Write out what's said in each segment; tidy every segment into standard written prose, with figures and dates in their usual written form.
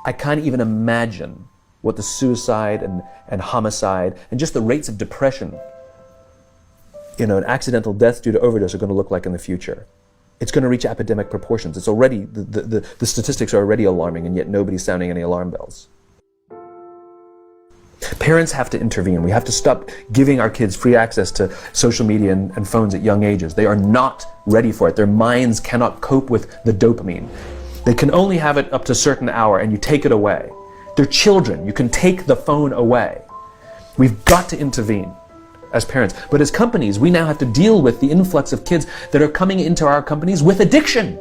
I can't even imagine what the suicide and homicide and just the rates of depression, and accidental deaths due to overdose are going to look like in the future. It's going to reach epidemic proportions. It's already, the statistics are already alarming, and yet nobody's sounding any alarm bells. Parents have to intervene. We have to stop giving our kids free access to social media and phones at young ages. They are not ready for it. Their minds cannot cope with the dopamine. They can only have it up to a certain hour, and you take it away. They're children. You can take the phone away. We've got to intervene as parents. But as companies, we now have to deal with the influx of kids that are coming into our companies with addiction.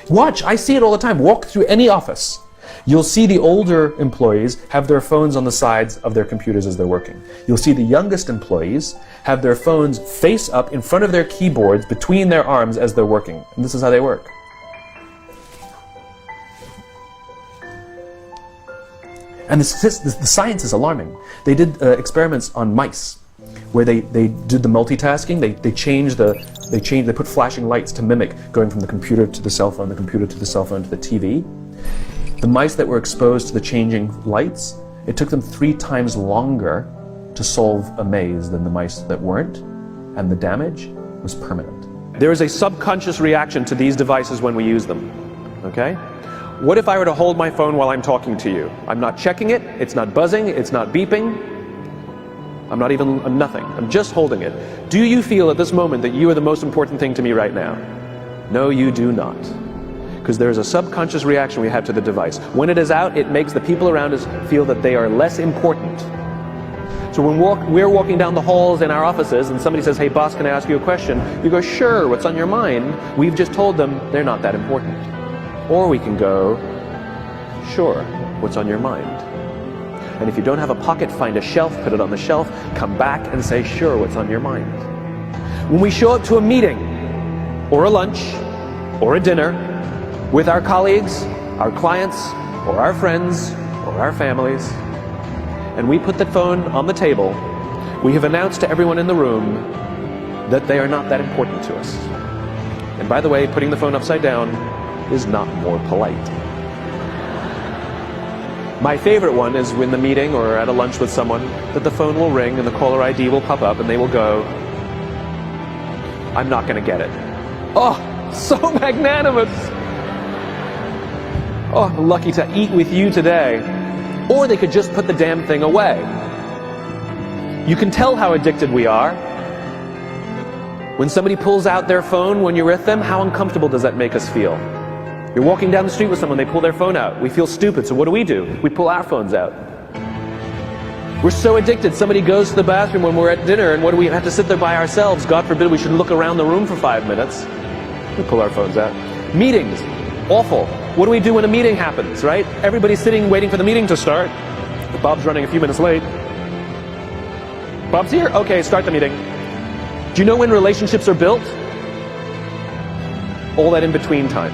Watch, I see it all the time. Walk through any office. You'll see the older employees have their phones on the sides of their computers as they're working. You'll see the youngest employees have their phones face up in front of their keyboards between their arms as they're working. And this is how they work. And the science is alarming. They did experiments on mice where they did the multitasking. They put flashing lights to mimic going from the computer to the cell phone, the computer to the cell phone to the TV. The mice that were exposed to the changing lights, it took them 3 times longer to solve a maze than the mice that weren't, and the damage was permanent. There is a subconscious reaction to these devices when we use them, okay? What if I were to hold my phone while I'm talking to you? I'm not checking it, it's not buzzing, it's not beeping, I'm not even nothing, I'm just holding it. Do you feel at this moment that you are the most important thing to me right now? No, you do not. Because there is a subconscious reaction we have to the device. When it is out, it makes the people around us feel that they are less important. So when we're walking down the halls in our offices and somebody says, hey boss, can I ask you a question? You go, sure, what's on your mind? We've just told them they're not that important. Or we can go, sure, what's on your mind? And if you don't have a pocket, find a shelf, put it on the shelf, come back and say, sure, what's on your mind? When we show up to a meeting, or a lunch, or a dinner, with our colleagues, our clients, or our friends, or our families, and we put the phone on the table, we have announced to everyone in the room that they are not that important to us. And by the way, putting the phone upside down is not more polite. My favorite one is when the meeting or at a lunch with someone, that the phone will ring and the caller ID will pop up and they will go, I'm not going to get it. Oh, so magnanimous. Oh, I'm lucky to eat with you today. Or they could just put the damn thing away. You can tell how addicted we are. When somebody pulls out their phone when you're with them, how uncomfortable does that make us feel? You're walking down the street with someone, they pull their phone out. We feel stupid, so what do? We pull our phones out. We're so addicted. Somebody goes to the bathroom when we're at dinner, and what do we have to sit there by ourselves? God forbid we should look around the room for 5 minutes. We pull our phones out. Meetings, awful. What do we do when a meeting happens, right? Everybody's sitting waiting for the meeting to start. Bob's running a few minutes late. Bob's here? Okay, start the meeting. Do you know when relationships are built? All that in between time.